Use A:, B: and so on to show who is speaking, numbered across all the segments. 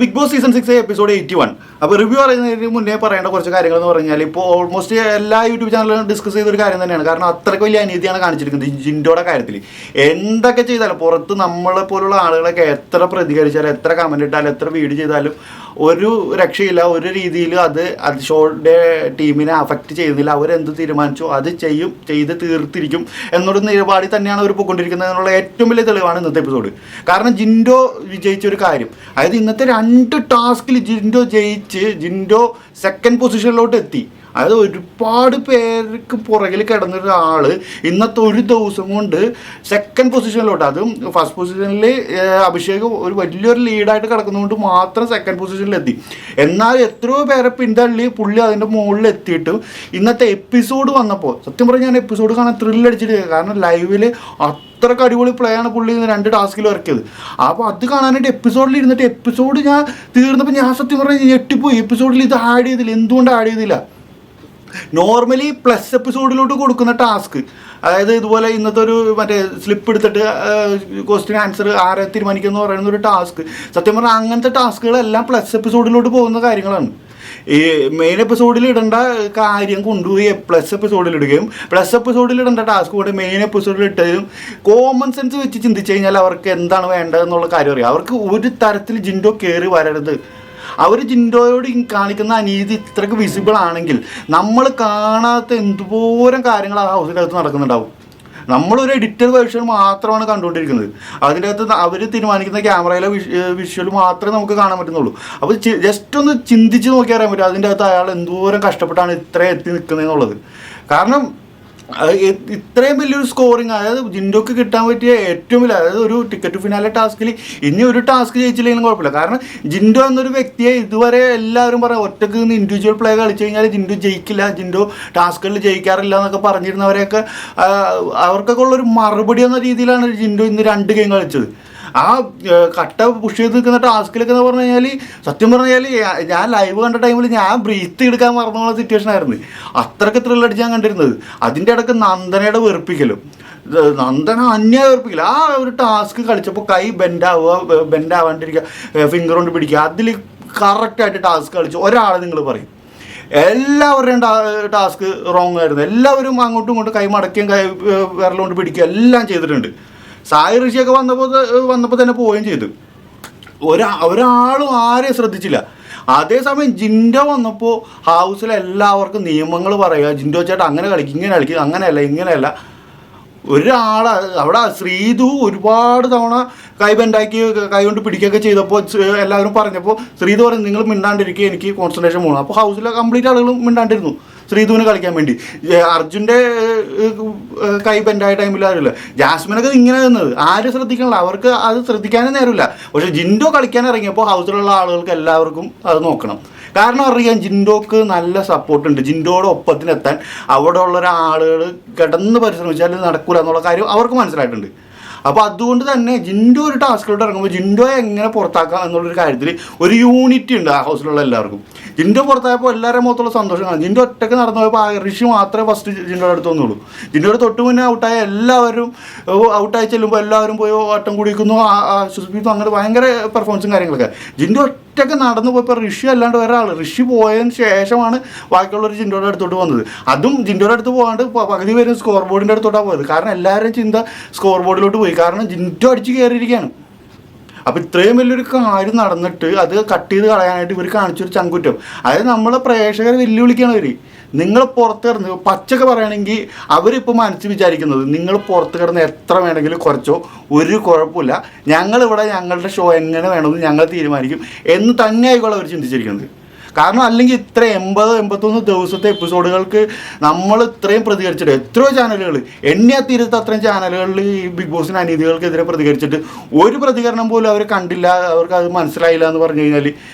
A: Big boss season 6 episode 81. അപ്പോൾ review പറയുന്നതിന് മുന്നേ പറയേണ്ട കുറച്ച് കാര്യങ്ങൾ എന്ന് പറഞ്ഞാൽ ഇപ്പോൾ ഓൾമോസ്റ്റ് എല്ലാ യൂട്യൂബ് ചാനലിലും ഡിസ്കസ് ചെയ്തൊരു കാര്യം തന്നെയാണ്. കാരണം അത്രയ്ക്ക് വലിയ അനീതിയാണ് കാണിച്ചിരിക്കുന്നത് ജിൻഡോയുടെ കാര്യത്തിൽ. എന്തൊക്കെ ചെയ്താലും പുറത്ത് നമ്മളെ പോലുള്ള ആളുകളൊക്കെ എത്ര പ്രതികരിച്ചാലും എത്ര കമൻറ്റ് ഇട്ടാലും എത്ര വീഡിയോ ചെയ്താലും ഒരു രക്ഷയില്ല. ഒരു രീതിയിലും അത് ഷോയുടെ ടീമിനെ അഫക്റ്റ് ചെയ്യുന്നില്ല. അവരെന്ത് തീരുമാനിച്ചു അത് ചെയ്ത് തീർത്തിരിക്കും എന്നൊരു നിലപാടിൽ തന്നെയാണ് അവർ പോയിക്കൊണ്ടിരിക്കുന്നത് എന്നുള്ള ഏറ്റവും വലിയ തെളിവാണ് ഇന്നത്തെ എപ്പിസോഡ്. കാരണം ജിൻഡോ വിജയിച്ചൊരു കാര്യം, അതായത് ഇന്നത്തെ 2 ടാസ്കിൽ ജിൻഡോ സെക്കൻഡ് പൊസിഷനിലോട്ട് എത്തി. അതായത് ഒരുപാട് പേർക്ക് പുറകിൽ കിടന്നൊരാൾ ഇന്നത്തെ ഒരു ദിവസം കൊണ്ട് സെക്കൻഡ് പൊസിഷനിലോട്ട്, അതും ഫസ്റ്റ് പൊസിഷനിൽ അഭിഷേക് ഒരു വലിയൊരു ലീഡായിട്ട് കിടക്കുന്നതുകൊണ്ട് മാത്രം സെക്കൻഡ് പൊസിഷനിലെത്തി. എന്നാൽ എത്രയോ പേരെ പിന്തള്ളി പുള്ളി അതിൻ്റെ മുകളിൽ എത്തിയിട്ട് ഇന്നത്തെ എപ്പിസോഡ് വന്നപ്പോൾ സത്യം പറഞ്ഞാൽ ഞാൻ എപ്പിസോഡ് കാണാൻ ത്രില്ലടിച്ചിട്ട്, കാരണം ലൈവിൽ അത്രയ്ക്ക് അടിപൊളി പ്ലേ ആണ് പുള്ളി 2 ടാസ്കിൽ ഇറക്കിയത്. അപ്പോൾ അത് കാണാനായിട്ട് എപ്പിസോഡിൽ ഇരുന്നിട്ട് എപ്പിസോഡ് ഞാൻ തീർന്നപ്പോൾ ഞാൻ സത്യം പറഞ്ഞാൽ ഞെട്ടിപ്പോയി. എപ്പിസോഡിൽ ഇത് ആഡ് ചെയ്തില്ല, എന്തുകൊണ്ട് ആഡ് ചെയ്തില്ല? നോർമലി പ്ലസ് എപ്പിസോഡിലോട്ട് കൊടുക്കുന്ന ടാസ്ക്, അതായത് ഇതുപോലെ ഇന്നത്തെ ഒരു മറ്റേ സ്ലിപ്പ് എടുത്തിട്ട് ക്വസ്റ്റ്യൻ ആൻസർ ആരെ തീരുമാനിക്കുമെന്ന് പറയുന്ന ഒരു ടാസ്ക്, സത്യം പറഞ്ഞാൽ അങ്ങനത്തെ ടാസ്കുകളെല്ലാം പ്ലസ് എപ്പിസോഡിലോട്ട് പോകുന്ന കാര്യങ്ങളാണ്. ഈ മെയിൻ എപ്പിസോഡിൽ ഇടേണ്ട കാര്യം കൊണ്ടുപോയി പ്ലസ് എപ്പിസോഡിൽ ഇടുകയും പ്ലസ് എപ്പിസോഡിൽ ഇടേണ്ട ടാസ്ക് കൊണ്ട് മെയിൻ എപ്പിസോഡിൽ ഇട്ടതും കോമൺ സെൻസ് വെച്ച് ചിന്തിച്ചു കഴിഞ്ഞാൽ അവർക്ക് എന്താണ് വേണ്ടതെന്നുള്ള കാര്യം അറിയാം. അവർക്ക് ഒരു തരത്തിൽ ജിൻഡോ കയറി വരരുത്. അവർ ജിൻഡോയോട് കാണിക്കുന്ന അനീതി ഇത്രയ്ക്ക് വിസിബിൾ ആണെങ്കിൽ നമ്മൾ കാണാത്ത എന്തുപോലും കാര്യങ്ങൾ ആ ഹൗസിനകത്ത് നടക്കുന്നുണ്ടാവും. നമ്മളൊരു എഡിറ്റഡ് വേർഷൻ മാത്രമാണ് കണ്ടുകൊണ്ടിരിക്കുന്നത്. അതിൻ്റെ അകത്ത് അവർ തീരുമാനിക്കുന്ന ക്യാമറയിലെ വിഷ്വൽ മാത്രമേ നമുക്ക് കാണാൻ പറ്റുന്നുള്ളൂ. അപ്പോൾ ജസ്റ്റ് ഒന്ന് ചിന്തിച്ച് നോക്കി അറിയാൻ പറ്റും അതിൻ്റെ അകത്ത് അയാൾ എന്തോരം കഷ്ടപ്പെട്ടാണ് ഇത്രയും എത്തി നിൽക്കുന്നതെന്നുള്ളത്. കാരണം ഇത്രയും വലിയൊരു സ്കോറിങ്, അതായത് ജിൻഡോക്ക് കിട്ടാൻ പറ്റിയ ഏറ്റവും വലിയ, അതായത് ഒരു ടിക്കറ്റ് ഫിനാലെ ടാസ്കിൽ ഇനി ഒരു ടാസ്ക് ജയിച്ചില്ലെങ്കിലും കുഴപ്പമില്ല. കാരണം ജിൻഡോ എന്നൊരു വ്യക്തിയെ ഇതുവരെ എല്ലാവരും പറയാം ഒറ്റക്ക് നിന്ന് ഇൻഡിവിജ്വൽ പ്ലേ കളിച്ചു കഴിഞ്ഞാൽ ജിൻഡോ ജയിക്കില്ല, ജിൻഡോ ടാസ്കുകളിൽ ജയിക്കാറില്ല എന്നൊക്കെ പറഞ്ഞിരുന്നവരെയൊക്കെ അവർക്കൊക്കെ ഉള്ളൊരു മറുപടി എന്ന രീതിയിലാണ് ജിൻഡോ ഇന്ന് 2 ഗെയിം കളിച്ചത്. ആ കട്ട പുഷ് ചെയ്ത് നിൽക്കുന്ന ടാസ്കിലൊക്കെ എന്ന് പറഞ്ഞു കഴിഞ്ഞാൽ സത്യം പറഞ്ഞാൽ ഞാൻ ലൈവ് കണ്ട ടൈമിൽ ഞാൻ ബ്രീത്ത് എടുക്കാൻ മറന്നുള്ള സിറ്റുവേഷൻ ആയിരുന്നു. അത്രയ്ക്ക് ത്രില്ലടിച്ച് ഞാൻ കണ്ടിരുന്നത്. അതിൻ്റെ ഇടയ്ക്ക് നന്ദനയുടെ വെറുപ്പിക്കലും, നന്ദന അന്യായ വെറുപ്പിക്കൽ. ആ ഒരു ടാസ്ക് കളിച്ചപ്പോൾ കൈ ബെൻഡാവാണ്ടിരിക്കുക, ഫിംഗർ കൊണ്ട് പിടിക്കുക, അതിൽ കറക്റ്റായിട്ട് ടാസ്ക് കളിച്ചു ഒരാളെ നിങ്ങൾ പറയും. എല്ലാവരുടെയും ടാസ്ക് റോങ് ആയിരുന്നു. എല്ലാവരും അങ്ങോട്ടും ഇങ്ങോട്ടും കൈ മടക്കുകയും വിരലുകൊണ്ട് പിടിക്കുക എല്ലാം ചെയ്തിട്ടുണ്ട്. സായി ഋഷിയൊക്കെ വന്നപ്പോൾ തന്നെ പോവുകയും ചെയ്തു. ഒരാളും ആരെയും ശ്രദ്ധിച്ചില്ല. അതേസമയം ജിൻഡോ വന്നപ്പോൾ ഹൗസിൽ എല്ലാവർക്കും നിയമങ്ങൾ പറയുക, ജിൻഡോ ചേട്ടാ അങ്ങനെ കളിക്കും, ഇങ്ങനെ കളിക്കും, അങ്ങനെയല്ല ഇങ്ങനെയല്ല. ഒരാൾ അവിടെ ശ്രീതു ഒരുപാട് തവണ കൈ ബെൻഡാക്കി കൈ കൊണ്ട് പിടിക്കുകയൊക്കെ ചെയ്തപ്പോൾ എല്ലാവരും പറഞ്ഞപ്പോൾ ശ്രീതു പറഞ്ഞു നിങ്ങൾ മിണ്ടാണ്ടിരിക്കുക, എനിക്ക് കോൺസെൻട്രേഷൻ പോകണം. അപ്പോൾ ഹൗസിലെ കംപ്ലീറ്റ് ആളുകളും മിണ്ടാണ്ടിരുന്നു ശ്രീധുവിന് കളിക്കാൻ വേണ്ടി. അർജുൻ്റെ കൈ ബെൻഡായ ടൈമിൽ ആരുമില്ല. ജാസ്മിനൊക്കെ ഇങ്ങനെ നിന്നത് ആരും ശ്രദ്ധിക്കണില്ല, അവർക്ക് അത് ശ്രദ്ധിക്കാനും നേരമില്ല. പക്ഷേ ജിൻഡോ കളിക്കാൻ ഇറങ്ങിയപ്പോൾ ഹൗസിലുള്ള ആളുകൾക്ക് എല്ലാവർക്കും അത് നോക്കണം. കാരണം അറിയാം ജിൻഡോക്ക് നല്ല സപ്പോർട്ടുണ്ട്. ജിൻഡോയുടെ ഒപ്പത്തിനെത്താൻ അവിടെ ഉള്ള ആളുകൾ കിടന്ന് പരിശ്രമിച്ചാൽ നടക്കില്ല എന്നുള്ള കാര്യം അവർക്ക് മനസ്സിലായിട്ടുണ്ട്. അപ്പോൾ അതുകൊണ്ട് തന്നെ ജിൻഡോ ഒരു ടാസ്കിലോട്ട് ഇറങ്ങുമ്പോൾ ജിൻഡോയെ എങ്ങനെ പുറത്താക്കാം എന്നുള്ളൊരു കാര്യത്തിൽ ഒരു യൂണിറ്റി ഉണ്ട് ആ ഹൗസിലുള്ള എല്ലാവർക്കും. ജിൻഡോ പുറത്തായപ്പോൾ എല്ലാവരുടെ മുഖത്തുള്ള സന്തോഷമാണ്. ജിൻഡോ ഒറ്റയ്ക്ക് നടന്നു പോയപ്പോൾ ഋഷി മാത്രമേ ഫസ്റ്റ് ജിൻഡോയുടെ അടുത്ത് വന്നുള്ളൂ. ജിൻഡോയുടെ തൊട്ട് മുന്നേ ഔട്ടായ എല്ലാവരും ഔട്ടായി ചെല്ലുമ്പോൾ എല്ലാവരും പോയി വട്ടം കുടിക്കുന്നു, ആശ്വസിപ്പിക്കുന്നു, അങ്ങനെ ഭയങ്കര പെർഫോമൻസും കാര്യങ്ങളൊക്കെ. ജിൻഡോ ഒറ്റയ്ക്ക് നടന്നു പോയപ്പോൾ ഋഷി അല്ലാണ്ട് വേറെ ആൾ, ഋഷി പോയതിന് ശേഷമാണ് ബാക്കിയുള്ളവർ ജിൻഡോയുടെ അടുത്തോട്ട് വന്നത്. അതും ജിൻഡോയുടെ അടുത്ത് പോകാണ്ട് പകുതി പേരും സ്കോർ ബോർഡിൻ്റെ അടുത്തോട്ടാണ് പോയത്. കാരണം എല്ലാവരും ചിന്ത സ്കോർ ബോർഡിലോട്ട് പോയി, കാരണം ജിൻഡോ അടിച്ച് കയറിയിരിക്കുകയാണ്. അപ്പോൾ ഇത്രയും വലിയൊരു കാര്യം നടന്നിട്ട് അത് കട്ട് ചെയ്ത് കളയാനായിട്ട് ഇവർ കാണിച്ചൊരു ചങ്കുറ്റം. അതായത് നമ്മളെ പ്രേക്ഷകരെ വെല്ലുവിളിക്കുകയാണ് ഇവർ. നിങ്ങൾ പുറത്ത് കിടന്ന് പച്ചക്ക് പറയുകയാണെങ്കിൽ അവരിപ്പോൾ മനസ്സിൽ വിചാരിക്കുന്നത് നിങ്ങൾ പുറത്ത് കിടന്ന് എത്ര വേണമെങ്കിലും കുറച്ചോ ഒരു കുഴപ്പമില്ല, ഞങ്ങളിവിടെ ഞങ്ങളുടെ ഷോ എങ്ങനെ വേണമെന്ന് ഞങ്ങൾ തീരുമാനിക്കും എന്ന് തന്നെ ആയിക്കോളെ അവർ ചിന്തിച്ചിരിക്കുന്നത്. കാരണം അല്ലെങ്കിൽ ഇത്ര 80-81 ദിവസത്തെ എപ്പിസോഡുകൾക്ക് നമ്മൾ ഇത്രയും പ്രതികരിച്ചിട്ട് എത്രയോ ചാനലുകൾ എണ്ണിയാത്തിരുത്ത അത്രയും ചാനലുകളിൽ ഈ ബിഗ് ബോസിന് അനീതികൾക്കെതിരെ പ്രതികരിച്ചിട്ട് ഒരു പ്രതികരണം പോലും അവർ കണ്ടില്ല, അവർക്ക് അത് മനസ്സിലായില്ല എന്ന് പറഞ്ഞു കഴിഞ്ഞാൽ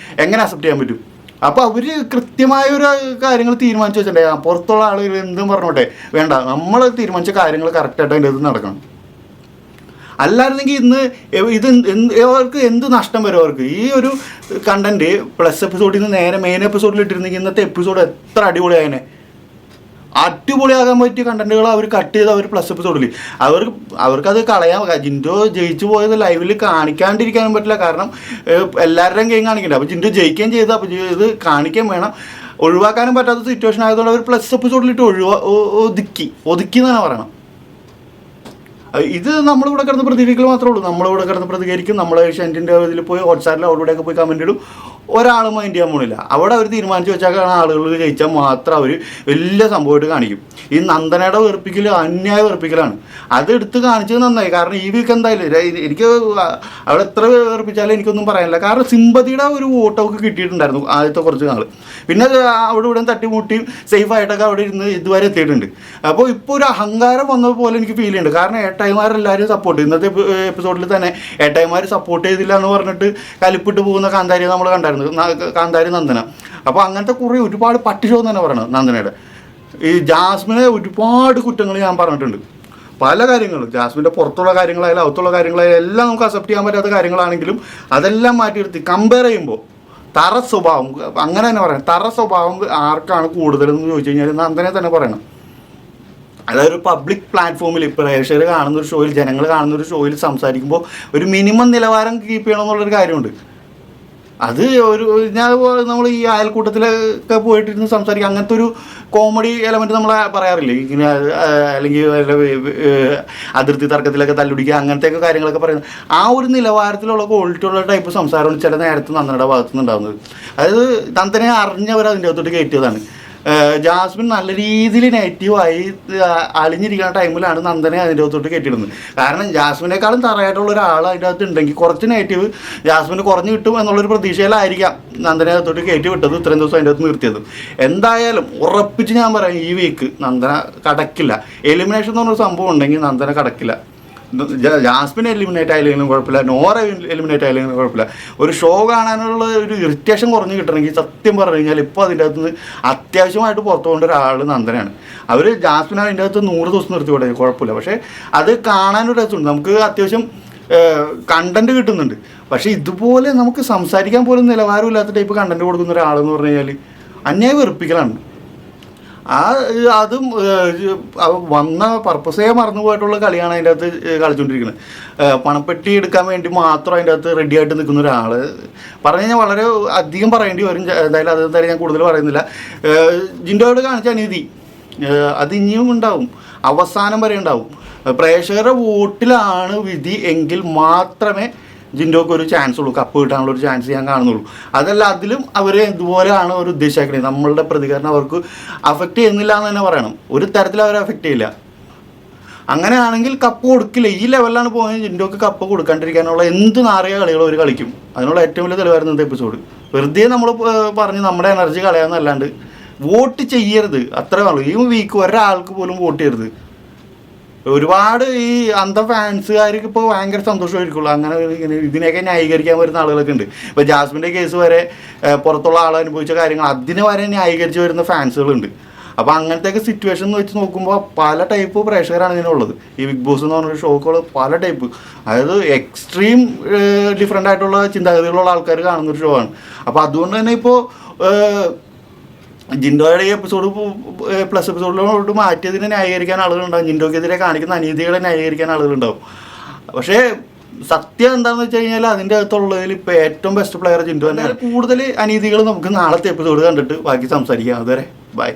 A: എങ്ങനെ അക്സെപ്റ്റ് ചെയ്യാൻ പറ്റും? അപ്പോൾ അവർ കൃത്യമായ ഒരു കാര്യങ്ങൾ തീരുമാനിച്ച് വെച്ചിട്ടുണ്ടെങ്കിൽ പുറത്തുള്ള ആളുകൾ എന്തും പറഞ്ഞോട്ടെ, വേണ്ട, നമ്മൾ തീരുമാനിച്ച കാര്യങ്ങൾ കറക്റ്റായിട്ട് അതിൻ്റെ ഇത് നടക്കണം. അല്ലായിരുന്നെങ്കിൽ ഇന്ന് അവർക്ക് എന്ത് നഷ്ടം വരും? അവർക്ക് ഈ ഒരു കണ്ടന്റ് പ്ലസ് എപ്പിസോഡിൽ നിന്ന് നേരെ മെയിൻ എപ്പിസോഡിൽ ഇട്ടിരുന്നെങ്കിൽ ഇന്നത്തെ എപ്പിസോഡ് എത്ര അടിപൊളിയായനെ. അടിപൊളിയാകാൻ പറ്റിയ കണ്ടന്റുകൾ അവർ കട്ട് ചെയ്ത് അവർ പ്ലസ് എപ്പിസോഡിൽ അവർക്കത് കളയാൻ. ജിൻഡോ ജയിച്ചു പോയത് ലൈവിൽ കാണിക്കാണ്ടിരിക്കാനും പറ്റില്ല, കാരണം എല്ലാവരുടെയും ഗെയിം കാണിക്കണ്ടേ. അപ്പോൾ ജിൻഡോ ജയിക്കുകയും ചെയ്ത്, അപ്പോൾ ഇത് കാണിക്കാൻ വേണം. ഒഴിവാക്കാനും പറ്റാത്ത സിറ്റുവേഷൻ ആയതുകൊണ്ട് അവർ പ്ലസ് എപ്പിസോഡിലിട്ട് ഒതുക്കി എന്നാണ് പറയണം. ഇത് നമ്മളിവിടെ കിടന്ന് പ്രതികരിക്കൽ മാത്രമേ ഉള്ളൂ. നമ്മളിവിടെ കിടന്ന് പ്രതികരിക്കും, നമ്മൾ ഏഷ്യാനെറ്റിൻ്റെ ഇതിൽ പോയി ഹോട്ട്സ്റ്റാറിൽ അവിടെയൊക്കെ പോയി കമൻറ്റ് ഇടും. ഒരാൾ മൈൻഡ് ചെയ്യാൻ പോണില്ല. അവിടെ അവർ തീരുമാനിച്ച് വെച്ചാൽ ആളുകൾ ജയിച്ചാൽ മാത്രം അവർ വലിയ സംഭവമായിട്ട് കാണിക്കും. ഈ നന്ദനയുടെ വെറുപ്പിക്കൽ അന്യായ വെറുപ്പിക്കലാണ്. അത് എടുത്ത് കാണിച്ചത് നന്നായി. കാരണം ഈ വീക്ക് എന്തായാലും എനിക്ക് അവിടെ എത്ര വെറുപ്പിച്ചാലും എനിക്കൊന്നും പറയാനില്ല. കാരണം സിമ്പതിയുടെ ഒരു വോട്ടൊക്കെ കിട്ടിയിട്ടുണ്ടായിരുന്നു ആദ്യത്തെ കുറച്ച് നാൾ. പിന്നെ അവിടെ ഇവിടെ തട്ടിമുട്ടിയും സേഫായിട്ടൊക്കെ അവിടെ ഇരുന്ന് ഇതുവരെ എത്തിയിട്ടുണ്ട്. അപ്പോൾ ഇപ്പോൾ ഒരു അഹങ്കാരം വന്നതുപോലെ എനിക്ക് ഫീൽ ചെയ്യുന്നുണ്ട്. കാരണം ഏട്ടായിമാരെല്ലാവരും സപ്പോർട്ട് ചെയ്യും. ഇന്നത്തെ എപ്പിസോഡിൽ തന്നെ ഏട്ടായിമാർ സപ്പോർട്ട് ചെയ്തില്ല എന്ന് പറഞ്ഞിട്ട് കലിപ്പിട്ട് പോകുന്ന കാന്താരി നമ്മൾ കണ്ടായിരുന്നു, കാന്താരി നന്ദന. അപ്പോൾ അങ്ങനത്തെ കുറേ ഒരുപാട് പട്ടിഷോ എന്ന് തന്നെ പറയണം നന്ദനയുടെ. ഈ ജാസ്മിനെ ഒരുപാട് കുറ്റങ്ങൾ ഞാൻ പറഞ്ഞിട്ടുണ്ട്, പല കാര്യങ്ങളും. ജാസ്മിൻ്റെ പുറത്തുള്ള കാര്യങ്ങളായാലും അകത്തുള്ള കാര്യങ്ങളായാലും എല്ലാം നമുക്ക് അക്സെപ്റ്റ് ചെയ്യാൻ പറ്റാത്ത കാര്യങ്ങളാണെങ്കിലും അതെല്ലാം മാറ്റിയെടുത്ത് കമ്പയർ ചെയ്യുമ്പോൾ തറ സ്വഭാവം, അങ്ങനെ തന്നെ പറയാം, തറ സ്വഭാവം ആർക്കാണ് കൂടുതലെന്ന് ചോദിച്ചു കഴിഞ്ഞാൽ നന്ദനെ തന്നെ പറയണം. അതായത് ഒരു പബ്ലിക് പ്ലാറ്റ്ഫോമിൽ പ്രേക്ഷകർ കാണുന്നൊരു ഷോയിൽ, ജനങ്ങൾ കാണുന്നൊരു ഷോയിൽ സംസാരിക്കുമ്പോൾ ഒരു മിനിമം നിലവാരം കീപ്പ് ചെയ്യണം എന്നുള്ളൊരു കാര്യമുണ്ട്. അത് നമ്മൾ ഈ അയൽക്കൂട്ടത്തിലൊക്കെ പോയിട്ടിരുന്ന് സംസാരിക്കുക, അങ്ങനത്തെ ഒരു കോമഡി എലമെൻറ്റ് നമ്മൾ പറയാറില്ലേ ഇങ്ങനെ, അല്ലെങ്കിൽ അതിർത്തി തർക്കത്തിലൊക്കെ തല്ലുപിടിക്കുക, അങ്ങനത്തെയൊക്കെ കാര്യങ്ങളൊക്കെ പറയുന്നത്. ആ ഒരു നിലവാരത്തിലുള്ള ക്വാളിറ്റിയുള്ള ടൈപ്പ് സംസാരമാണ് ചില നേരത്തെ നന്ദനയുടെ ഭാഗത്തു നിന്നുണ്ടാകുന്നത്. അതായത് നന്ദനെ അറിഞ്ഞവർ അതിൻ്റെ അകത്തോട്ട് കയറ്റിയതാണ്. ജാസ്മിൻ നല്ല രീതിയിൽ നെഗറ്റീവായി അലിഞ്ഞിരിക്കുന്ന ടൈമിലാണ് നന്ദനെ അതിൻ്റെ അകത്തോട്ട് കയറ്റിയിടുന്നത്. കാരണം ജാസ്മിനേക്കാളും തറയായിട്ടുള്ള ഒരാൾ അതിൻ്റെ അകത്ത് ഉണ്ടെങ്കിൽ കുറച്ച് നെഗറ്റീവ് ജാസ്മിന് കുറഞ്ഞ് കിട്ടും എന്നുള്ളൊരു പ്രതീക്ഷയിലായിരിക്കാം നന്ദനെ അകത്തോട്ട് കയറ്റി വിട്ടത്, ഇത്രയും ദിവസം അതിൻ്റെ അകത്ത് നിർത്തിയത്. എന്തായാലും ഉറപ്പിച്ച് ഞാൻ പറയാം, ഈ വീക്ക് നന്ദന കടക്കില്ല. എലിമിനേഷൻ എന്ന് പറഞ്ഞൊരു സംഭവം ഉണ്ടെങ്കിൽ നന്ദന കടക്കില്ല. ജാസ്മിൻ എലിമിനേറ്റ് ആയില്ലെങ്കിലും കുഴപ്പമില്ല, നോറ എലിമിനേറ്റ് ആയില്ലെങ്കിലും കുഴപ്പമില്ല. ഒരു ഷോ കാണാനുള്ള ഒരു ഇറിറ്റേഷൻ കുറഞ്ഞ് കിട്ടണമെങ്കിൽ സത്യം പറഞ്ഞു കഴിഞ്ഞാൽ ഇപ്പോൾ അതിൻ്റെ അകത്ത് നിന്ന് അത്യാവശ്യമായിട്ട് പുറത്തു കൊണ്ട ഒരാൾ നന്ദനയാണ്. അവർ ജാസ്മിൻ അതിൻ്റെ അകത്ത് 100 ദിവസം നിർത്തി വിടാൻ കുഴപ്പമില്ല. പക്ഷേ അത് കാണാനൊരു രസമുണ്ട്, നമുക്ക് അത്യാവശ്യം കണ്ടന്റ് കിട്ടുന്നുണ്ട്. പക്ഷേ ഇതുപോലെ നമുക്ക് സംസാരിക്കാൻ പോലും നിലവാരമില്ലാത്ത ടൈപ്പ് കണ്ടന്റ് കൊടുക്കുന്ന ഒരാളെന്ന് പറഞ്ഞു കഴിഞ്ഞാൽ അന്യായ വെറുപ്പിക്കലാണ്. അതും വന്ന പർപ്പസേ മറന്നു പോയിട്ടുള്ള കളിയാണ് അതിൻ്റെ അകത്ത് കളിച്ചുകൊണ്ടിരിക്കുന്നത്. പണപ്പെട്ടി എടുക്കാൻ വേണ്ടി മാത്രം അതിൻ്റെ അകത്ത് റെഡി ആയിട്ട് നിൽക്കുന്ന ഒരാൾ പറഞ്ഞു കഴിഞ്ഞാൽ വളരെ അധികം പറയേണ്ടി വരും. അതെന്തായാലും ഞാൻ കൂടുതൽ പറയുന്നില്ല. ജിൻഡോയോട് കാണിച്ച അനീതി അത് ഇനിയും ഉണ്ടാവും, അവസാനം വരെ ഉണ്ടാവും. പ്രേക്ഷകരുടെ വോട്ടിലാണ് വിധി എങ്കിൽ മാത്രമേ ജിൻഡോക്ക് ഒരു ചാൻസ് ഉള്ളൂ, കപ്പ് കിട്ടാനുള്ള ഒരു ചാൻസ് ഞാൻ കാണുന്നുള്ളൂ. അതല്ല അതിലും അവർ ഇതുപോലെയാണ് അവർ ഉദ്ദേശിക്കുന്നത്. നമ്മളുടെ പ്രതികരണം അവർക്ക് അഫക്റ്റ് ചെയ്യുന്നില്ല എന്ന് തന്നെ പറയണം. ഒരു തരത്തിൽ അവരെ അഫക്റ്റ് ചെയ്യില്ല. അങ്ങനെയാണെങ്കിൽ കപ്പ് കൊടുക്കില്ല. ഈ ലെവലിലാണ് പോകുന്നത്. ജിൻഡോക്ക് കപ്പ് കൊടുക്കാണ്ടിരിക്കാനുള്ള എന്ത് നാറിയ കളികൾ അവർ കളിക്കും. അതിനുള്ള ഏറ്റവും വലിയ തെളിവായിരുന്നു ഇന്നത്തെ എപ്പിസോഡ്. വെറുതെ നമ്മൾ പറഞ്ഞ് നമ്മുടെ എനർജി കളയാമെന്നല്ലാണ്ട് വോട്ട് ചെയ്യരുത്, അത്രേ ഉള്ളൂ. ഈ വീക്ക് ഒരാൾക്ക് പോലും വോട്ട് ചെയ്യരുത്. ഒരുപാട് ഈ ഫാൻസുകാർക്ക് ഇപ്പോൾ ഭയങ്കര സന്തോഷമായിരിക്കുള്ളൂ. അങ്ങനെ ഇങ്ങനെ ഇതിനെയൊക്കെ ന്യായീകരിക്കാൻ വരുന്ന ആളുകളൊക്കെ ഉണ്ട്. ഇപ്പോൾ ജാസ്മിൻ്റെ കേസ് വരെ പുറത്തുള്ള ആൾ അനുഭവിച്ച കാര്യങ്ങൾ അതിന് വരെ ന്യായീകരിച്ച് വരുന്ന ഫാൻസുകളുണ്ട്. അപ്പോൾ അങ്ങനത്തെയൊക്കെ സിറ്റുവേഷൻ എന്ന് വെച്ച് നോക്കുമ്പോൾ പല ടൈപ്പ് പ്രേക്ഷകരാണ് ഇതിനുള്ളത്. ഈ ബിഗ് ബോസ് എന്ന് പറഞ്ഞൊരു ഷോക്കുകൾ പല ടൈപ്പ്, അതായത് എക്സ്ട്രീം ഡിഫറെൻ്റ് ആയിട്ടുള്ള ചിന്താഗതികളുള്ള ആൾക്കാർ കാണുന്നൊരു ഷോ ആണ്. അപ്പോൾ അതുകൊണ്ട് തന്നെ ഇപ്പോൾ ജിൻഡോയുടെ ഈ എപ്പിസോഡ് പ്ലസ് എപ്പിസോഡിലോട്ട് മാറ്റിയതിനെ ന്യായീകരിക്കാൻ ആളുകളുണ്ടാവും. ജിൻഡോക്കെതിരെ കാണിക്കുന്ന അനീതികളെ ന്യായീകരിക്കാൻ ആളുകളുണ്ടാവും. പക്ഷേ സത്യം എന്താണെന്ന് വെച്ച് കഴിഞ്ഞാൽ അതിൻ്റെ അകത്തുള്ളതിൽ ഇപ്പോൾ ഏറ്റവും ബെസ്റ്റ് പ്ലെയർ ജിൻഡോ തന്നെ. കൂടുതൽ അനീതികൾ നമുക്ക് നാളത്തെ എപ്പിസോഡ് കണ്ടിട്ട് ബാക്കി സംസാരിക്കാം. അതുവരെ ബൈ.